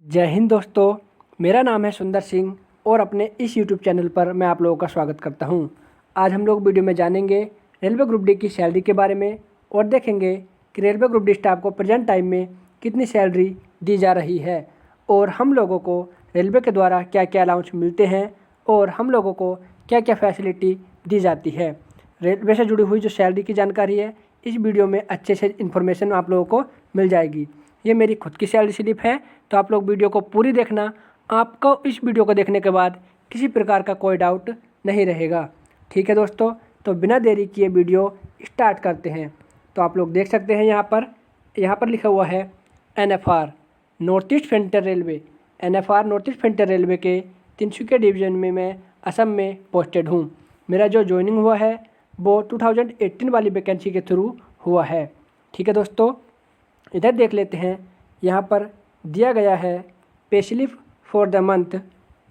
जय हिंद दोस्तों, मेरा नाम है सुंदर सिंह और अपने इस यूट्यूब चैनल पर मैं आप लोगों का स्वागत करता हूं। आज हम लोग वीडियो में जानेंगे रेलवे ग्रुप डी की सैलरी के बारे में और देखेंगे कि रेलवे ग्रुप डी स्टाफ को प्रेजेंट टाइम में कितनी सैलरी दी जा रही है और हम लोगों को रेलवे के द्वारा क्या क्या अलाउंस मिलते हैं और हम लोगों को क्या क्या फैसिलिटी दी जाती है। रेलवे से जुड़ी हुई जो सैलरी की जानकारी है, इस वीडियो में अच्छे से इन्फॉर्मेशन आप लोगों को मिल जाएगी। ये मेरी खुद की सैलरी स्लिप है, तो आप लोग वीडियो को पूरी देखना। आपको इस वीडियो को देखने के बाद किसी प्रकार का कोई डाउट नहीं रहेगा। ठीक है दोस्तों, तो बिना देरी किए वीडियो स्टार्ट करते हैं। तो आप लोग देख सकते हैं यहाँ पर लिखा हुआ है NFR north east frontier railway. NFR north east frontier railway के तिनसुकिया डिवीज़न में मैं असम में पोस्टेड हूँ। मेरा जो ज्वाइनिंग हुआ है वो 2018 वाली वैकेंसी के थ्रू हुआ है। ठीक है दोस्तों, इधर देख लेते हैं। यहाँ पर दिया गया है pay slip for the month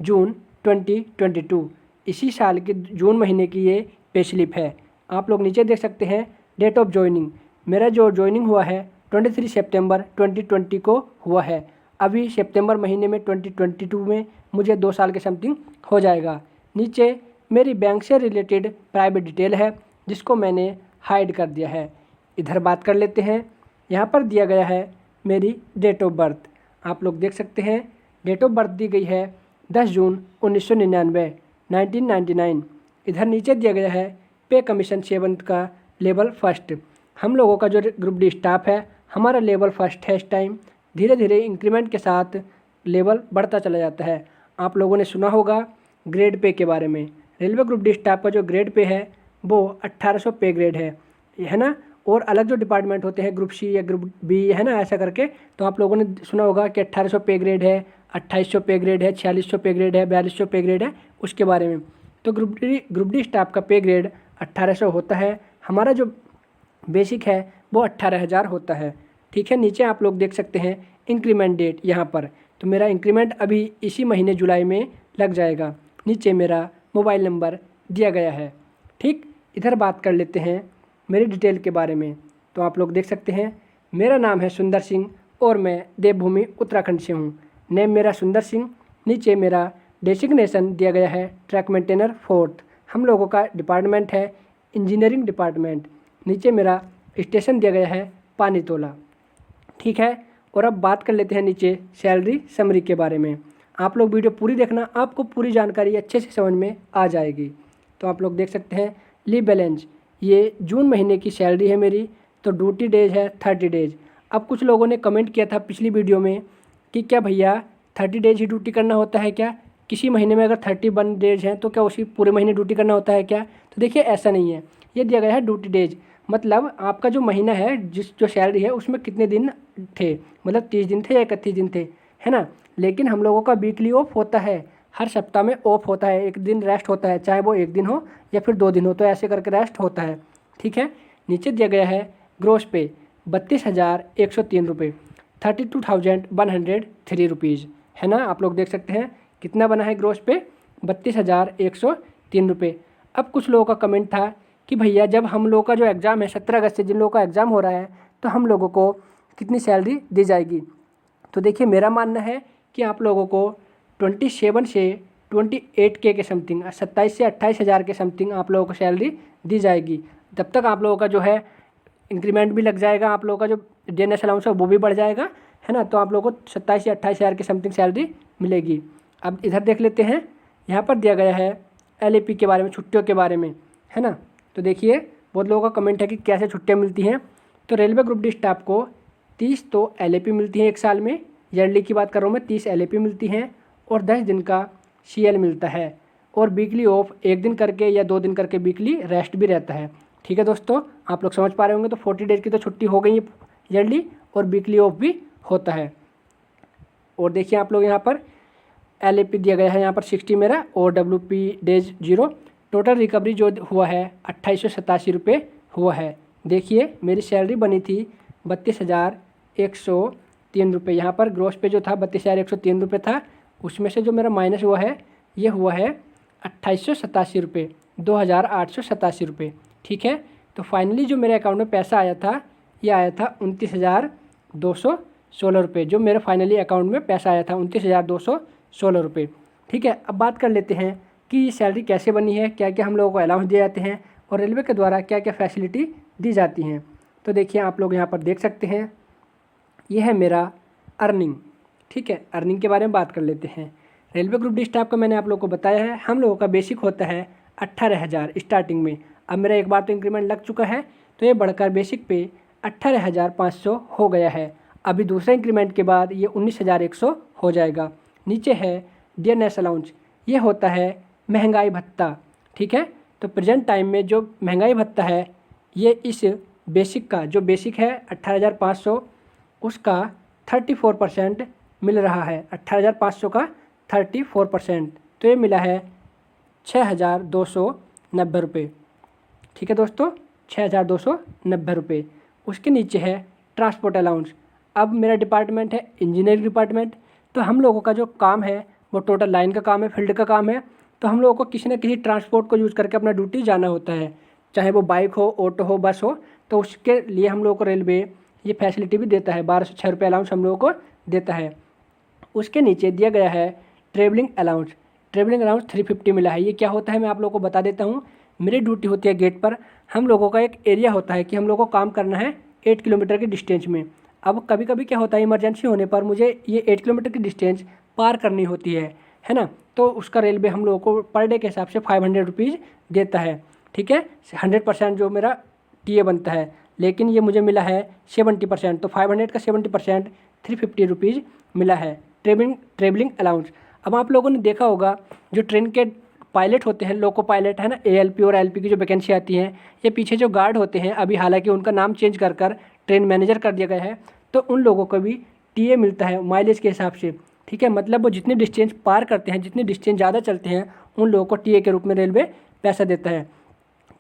June 2022। इसी साल के जून महीने की ये पे स्लिप है। आप लोग नीचे देख सकते हैं डेट ऑफ ज्वाइनिंग। मेरा जो ज्वाइनिंग हुआ है 23 सितंबर 2020 को हुआ है। अभी सितंबर महीने में 2022 में मुझे 2 साल के समथिंग हो जाएगा। नीचे मेरी बैंक से रिलेटेड प्राइवेट डिटेल है जिसको मैंने हाइड कर दिया है। इधर बात कर लेते हैं। यहाँ पर दिया गया है मेरी डेट ऑफ बर्थ। आप लोग देख सकते हैं डेट ऑफ बर्थ दी गई है 10 जून 1999। इधर नीचे दिया गया है पे कमीशन 7 का लेवल फर्स्ट। हम लोगों का जो ग्रुप डी स्टाफ है, हमारा लेवल फर्स्ट है। इस टाइम धीरे धीरे इंक्रीमेंट के साथ लेवल बढ़ता चला जाता है। आप लोगों ने सुना होगा ग्रेड पे के बारे में। रेलवे ग्रुप डी स्टाफ का जो ग्रेड पे है वो 1800 पे ग्रेड है ना। और अलग जो डिपार्टमेंट होते हैं ग्रुप सी या ग्रुप बी है ना, ऐसा करके, तो आप लोगों ने सुना होगा कि 1800 पे ग्रेड है, 2800 पे ग्रेड है, 4600 पे ग्रेड है, 4200 पे ग्रेड है, उसके बारे में। तो ग्रुप डी स्टाफ का पे ग्रेड 1800 होता है। हमारा जो बेसिक है वो 18,000 होता है। ठीक है, नीचे आप लोग देख सकते हैं इंक्रीमेंट डेट यहाँ पर। तो मेरा इंक्रीमेंट अभी इसी महीने जुलाई में लग जाएगा। नीचे मेरा मोबाइल नंबर दिया गया है। ठीक, इधर बात कर लेते हैं मेरी डिटेल के बारे में। तो आप लोग देख सकते हैं मेरा नाम है सुंदर सिंह और मैं देवभूमि उत्तराखंड से हूँ। नेम मेरा सुंदर सिंह। नीचे मेरा डेसिग्नेशन दिया गया है ट्रैक मेंटेनर 4th। हम लोगों का डिपार्टमेंट है इंजीनियरिंग डिपार्टमेंट। नीचे मेरा स्टेशन दिया गया है पानीतोला। ठीक है, और अब बात कर लेते हैं नीचे सैलरी समरी के बारे में। आप लोग वीडियो पूरी देखना, आपको पूरी जानकारी अच्छे से समझ में आ जाएगी। तो आप लोग देख सकते हैं लीव बैलेंस, ये जून महीने की सैलरी है मेरी। तो ड्यूटी डेज है 30 डेज। अब कुछ लोगों ने कमेंट किया था पिछली वीडियो में कि क्या भैया 30 डेज ही ड्यूटी करना होता है क्या? किसी महीने में अगर 31 डेज हैं तो क्या उसी पूरे महीने ड्यूटी करना होता है क्या? तो देखिए ऐसा नहीं है। ये दिया गया है ड्यूटी डेज, मतलब आपका जो महीना है, जो सैलरी है उसमें कितने दिन थे, मतलब 30 दिन थे या 31 दिन थे, है ना। लेकिन हम लोगों का वीकली ऑफ होता है, हर सप्ताह में ऑफ होता है, एक दिन रेस्ट होता है, चाहे वो 1 दिन हो या फिर 2 दिन हो, तो ऐसे करके रेस्ट होता है। ठीक है, नीचे दिया गया है ग्रोस पे 32,103 रुपये, 32,103 रुपीज़, है ना। आप लोग देख सकते हैं कितना बना है ग्रोस पे 32,103 रुपये। अब कुछ लोगों का कमेंट था कि भैया जब हम लोगों का जो एग्ज़ाम है 17 अगस्त से जिन लोगों का एग्ज़ाम हो रहा है, तो हम लोगों को कितनी सैलरी दी जाएगी? तो देखिए मेरा मानना है कि आप लोगों को 27 से 28 के समथिंग, 27 से 28,000 के समथिंग आप लोगों को सैलरी दी जाएगी। तब तक आप लोगों का जो है इंक्रीमेंट भी लग जाएगा, आप लोगों का जो DNS अलाउंस है वो भी बढ़ जाएगा, है ना। तो आप लोगों को 27 से 28,000 के समथिंग सैलरी मिलेगी। अब इधर देख लेते हैं, यहाँ पर दिया गया है LAP के बारे में, छुट्टियों के बारे में, है ना। तो देखिए बहुत लोगों का कमेंट है कि कैसे छुट्टियाँ मिलती हैं। तो रेलवे ग्रुप डी स्टाफ को 30 तो LAP मिलती है एक साल में, ईयरली की बात कर रहा हूँ मैं, 30 LAP मिलती हैं और 10 दिन का CL मिलता है। और वीकली ऑफ 1 दिन करके या 2 दिन करके वीकली रेस्ट भी रहता है। ठीक है दोस्तों, आप लोग समझ पा रहे होंगे। तो 40 डेज की तो छुट्टी हो गई ईयरली, और वीकली ऑफ भी होता है। और देखिए आप लोग यहाँ पर LAP दिया गया है यहाँ पर 60 मेरा, और WP डेज 0। टोटल रिकवरी जो हुआ है 2887 रुपये हुआ है। देखिए मेरी सैलरी बनी थी 32,103 रुपये। यहाँ पर ग्रोस पे जो था 32,103 रुपये था, उसमें से जो मेरा माइनस हुआ है ये हुआ है 2887 रुपये, 2,887 रुपये। ठीक है, तो फाइनली जो मेरे अकाउंट में पैसा आया था ये आया था 29,200 ₹16 जो मेरे फाइनली अकाउंट में पैसा आया था 29,216 रुपये। ठीक है, अब बात कर लेते हैं कि सैलरी कैसे बनी है, क्या क्या हम लोगों को अलाउंस दिए जाते हैं और रेलवे के द्वारा क्या क्या फैसिलिटी दी जाती हैं। तो देखिए आप लोग यहाँ पर देख सकते हैं, ये है मेरा अर्निंग। ठीक है, अर्निंग के बारे में बात कर लेते हैं। रेलवे ग्रुप डी स्टाफ का मैंने आप लोगों को बताया है, हम लोगों का बेसिक होता है 18,000 स्टार्टिंग में। अब मेरा एक बार तो इंक्रीमेंट लग चुका है, तो ये बढ़कर बेसिक पे 18,500 हो गया है। अभी दूसरे इंक्रीमेंट के बाद ये 19,100 हो जाएगा। नीचे है DNS अलाउंस, ये होता है महंगाई भत्ता। ठीक है, तो प्रेजेंट टाइम में जो महंगाई भत्ता है ये इस बेसिक का, जो बेसिक है 18,500, उसका 34% मिल रहा है। 18,500 का 34%, तो ये मिला है 6,290 रुपये। ठीक है दोस्तों, 6,290 रुपये। उसके नीचे है ट्रांसपोर्ट अलाउंस। अब मेरा डिपार्टमेंट है इंजीनियरिंग डिपार्टमेंट, तो हम लोगों का जो काम है वो टोटल लाइन का काम है, फील्ड का काम है। तो हम लोगों को किसी न किसी ट्रांसपोर्ट को यूज़ करके अपना ड्यूटी जाना होता है, चाहे वो बाइक हो, ऑटो हो, बस हो। तो उसके लिए हम लोगों को रेलवे ये फैसिलिटी भी देता है, 1,206 रुपये अलाउंस हम लोगों को देता है। उसके नीचे दिया गया है ट्रेवलिंग अलाउंस। ट्रेवलिंग अलाउंस 350 मिला है। ये क्या होता है मैं आप लोगों को बता देता हूँ। मेरी ड्यूटी होती है गेट पर, हम लोगों का एक एरिया होता है कि हम लोगों को काम करना है 8 किलोमीटर की डिस्टेंस में। अब कभी कभी क्या होता है, इमरजेंसी होने पर मुझे ये 8 किलोमीटर की डिस्टेंस पार करनी होती है ना। तो उसका रेलवे हम लोगों को पर डे के हिसाब से 500 रुपीज़ देता है। ठीक है, 100% जो मेरा टीए बनता है, लेकिन ये मुझे मिला है 70%, तो 500 का 70% 350 रुपीज़ मिला है ट्रेवलिंग अलाउंस। अब आप लोगों ने देखा होगा जो ट्रेन के पायलट होते हैं, लोको पायलट है ना, ALP और LP की जो वैकेंसी आती हैं, ये पीछे जो गार्ड होते हैं, अभी हालांकि उनका नाम चेंज कर ट्रेन मैनेजर कर दिया गया है, तो उन लोगों को भी टीए मिलता है माइलेज के हिसाब से। ठीक है, मतलब वो जितनी डिस्टेंस पार करते हैं, जितनी डिस्टेंस ज़्यादा चलते हैं, उन लोगों को टीए के रूप में रेलवे पैसा देता है।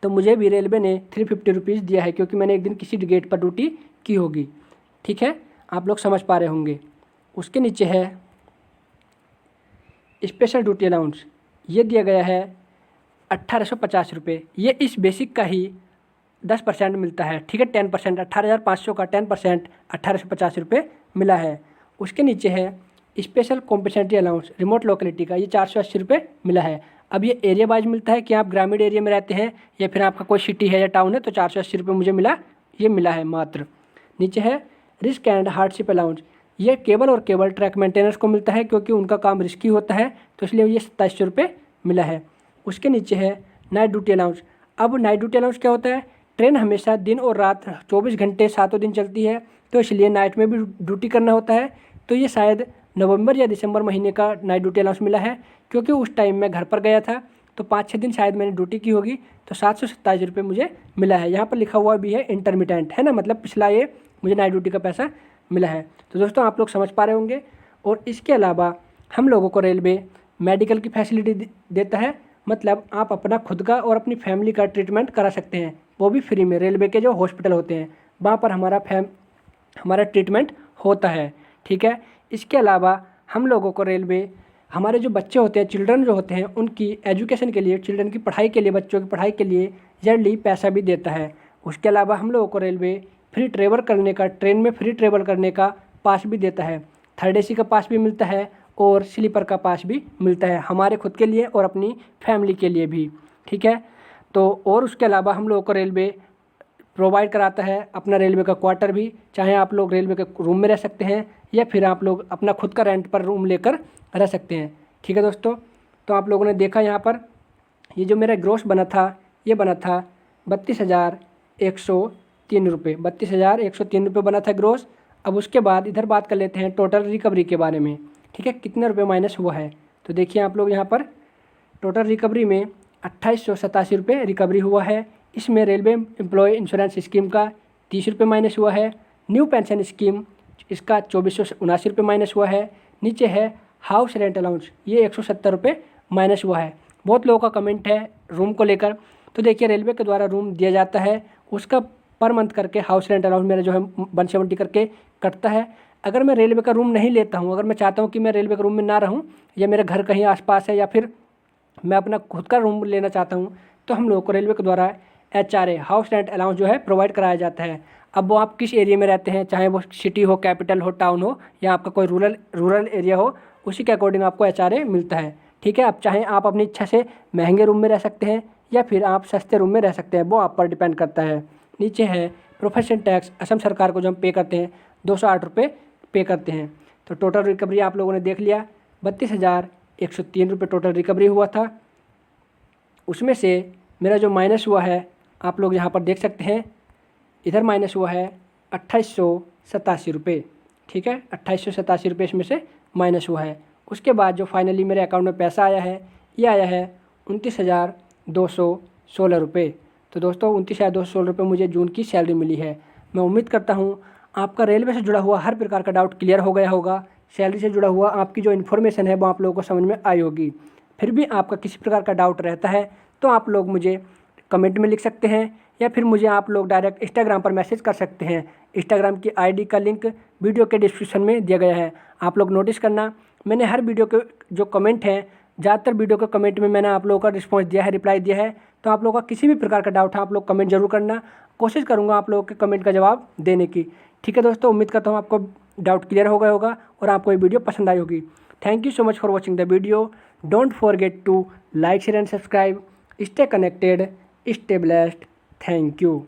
तो मुझे भी रेलवे ने 350 रुपीज़ दिया है, क्योंकि मैंने एक दिन किसी गेट पर ड्यूटी की होगी। ठीक है, आप लोग समझ पा रहे होंगे। उसके नीचे है स्पेशल ड्यूटी अलाउंस, ये दिया गया है 1,850 रुपये। ये इस बेसिक का ही 10% मिलता है। ठीक है, 10%, 18,500 का 10% 1,850 रुपये मिला है। उसके नीचे है special compensatory allowance remote locality का, ये 480 रुपये मिला है। अब ये एरिया वाइज मिलता है कि आप ग्रामीण एरिया में रहते हैं या फिर आपका कोई सिटी है या टाउन है, तो 480 रुपये मुझे मिला है मात्र। नीचे है रिस्क एंड हार्डशिप अलाउंस, ये केबल और केबल ट्रैक मेंटेनेंस को मिलता है, क्योंकि उनका काम रिस्की होता है, तो इसलिए ये 2700 रुपये मिला है। उसके नीचे है नाइट ड्यूटी अलाउंस। अब नाइट ड्यूटी अलाउंस क्या होता है, ट्रेन हमेशा दिन और रात 24 घंटे 7 दिन चलती है, तो इसलिए नाइट में भी ड्यूटी करना होता है। तो ये शायद नवंबर या दिसंबर महीने का नाइट ड्यूटी अलाउंस मिला है, क्योंकि उस टाइम मैं घर पर गया था, तो 5-6 दिन शायद मैंने ड्यूटी की होगी, तो 727 रुपये मुझे मिला है। यहाँ पर लिखा हुआ भी है इंटरमिटेंट, है ना, मतलब पिछला ये मुझे नाइट ड्यूटी का पैसा मिला है। तो दोस्तों आप लोग समझ पा रहे होंगे। और इसके अलावा हम लोगों को रेलवे मेडिकल की फैसिलिटी देता है, मतलब आप अपना खुद का और अपनी फैमिली का ट्रीटमेंट करा सकते हैं, वो भी फ्री में। रेलवे के जो हॉस्पिटल होते हैं वहाँ पर हमारा ट्रीटमेंट होता है। ठीक है, इसके अलावा हम लोगों को रेलवे हमारे जो बच्चे होते हैं, चिल्ड्रन जो होते हैं, उनकी एजुकेशन के लिए, चिल्ड्रन की पढ़ाई के लिए, बच्चों की पढ़ाई के लिए ईयरली पैसा भी देता है। उसके अलावा हम लोगों को रेलवे फ्री ट्रेवल करने का, ट्रेन में फ्री ट्रेवल करने का पास भी देता है। 3rd AC का पास भी मिलता है और स्लीपर का पास भी मिलता है, हमारे खुद के लिए और अपनी फैमिली के लिए भी। ठीक है, तो और उसके अलावा हम लोगों को रेलवे प्रोवाइड कराता है अपना रेलवे का क्वार्टर भी, चाहे आप लोग रेलवे के रूम में रह सकते हैं या फिर आप लोग अपना खुद का रेंट पर रूम लेकर रह सकते हैं। ठीक है दोस्तों, तो आप लोगों ने देखा यहाँ पर ये जो मेरा ग्रोस बना था, ये बना था 32,103 रुपये, 32,103 रुपये बना था ग्रोस। अब उसके बाद इधर बात कर लेते हैं टोटल रिकवरी के बारे में। ठीक है, कितने रुपये माइनस हुआ है, तो देखिए आप लोग यहाँ पर टोटल रिकवरी में 2,887 रुपये रिकवरी हुआ है। इसमें रेलवे एम्प्लॉय इंश्योरेंस स्कीम का 30 रुपये माइनस हुआ है। न्यू पेंशन स्कीम इसका 2,479 रुपये माइनस हुआ है। नीचे है हाउस रेंट अलाउंस, ये 170 रुपये माइनस हुआ है। बहुत लोगों का कमेंट है रूम को लेकर, तो देखिए रेलवे के द्वारा रूम दिया जाता है, उसका पर मंथ करके हाउस रेंट अलाउंस मेरा जो है 170 करके कटता है। अगर मैं रेलवे का रूम नहीं लेता हूँ, अगर मैं चाहता हूँ कि मैं रेलवे के रूम में ना रहूँ या मेरा घर कहीं आसपास है या फिर मैं अपना खुद का रूम लेना चाहता हूँ, तो हम लोगों को रेलवे के द्वारा HRA हाउस रेंट अलाउंस जो है प्रोवाइड कराया जाता है। अब वो आप किस एरिया में रहते हैं, चाहे वो सिटी हो, कैपिटल हो, टाउन हो, या आपका कोई रूरल एरिया हो, उसी के अकॉर्डिंग आपको HRA मिलता है। ठीक है, आप चाहें आप अपनी इच्छा से महंगे रूम में रह सकते हैं या फिर आप सस्ते रूम में रह सकते हैं, वो आप पर डिपेंड करता है। नीचे है प्रोफेशन टैक्स, असम सरकार को जो हम पे करते हैं 208 रुपये पे करते हैं। तो टोटल रिकवरी आप लोगों ने देख लिया, 32,103 रुपये टोटल रिकवरी हुआ था। उसमें से मेरा जो माइनस हुआ है आप लोग यहाँ पर देख सकते हैं, इधर माइनस हुआ है 2887 रुपये। ठीक है, 2887 रुपये इसमें से माइनस हुआ है। उसके बाद जो फाइनली मेरे अकाउंट में पैसा आया है, ये आया है 29,216 रुपये। तो दोस्तों 29,216 रुपये मुझे जून की सैलरी मिली है। मैं उम्मीद करता हूँ आपका रेलवे से जुड़ा हुआ हर प्रकार का डाउट क्लियर हो गया होगा। सैलरी से जुड़ा हुआ आपकी जो इन्फॉर्मेशन है वो आप लोगों को समझ में आई होगी। फिर भी आपका किसी प्रकार का डाउट रहता है तो आप लोग मुझे कमेंट में लिख सकते हैं या फिर मुझे आप लोग डायरेक्ट इंस्टाग्राम पर मैसेज कर सकते हैं। इंस्टाग्राम की ID का लिंक वीडियो के डिस्क्रिप्शन में दिया गया है। आप लोग नोटिस करना, मैंने हर वीडियो के जो कमेंट हैं, ज़्यादातर वीडियो के कमेंट में मैंने आप लोगों का रिस्पॉन्स दिया है, रिप्लाई दिया है। तो आप लोगों का किसी भी प्रकार का डाउट है आप लोग कमेंट जरूर करना, कोशिश करूँगा आप लोगों के कमेंट का जवाब देने की। ठीक है दोस्तों, उम्मीद करता हूँ आपको डाउट क्लियर हो गया होगा और आपको ये वीडियो पसंद आई होगी। Thank you so much for watching the video. Don't forget to like, share and subscribe. Stay connected, stay blessed. Thank you.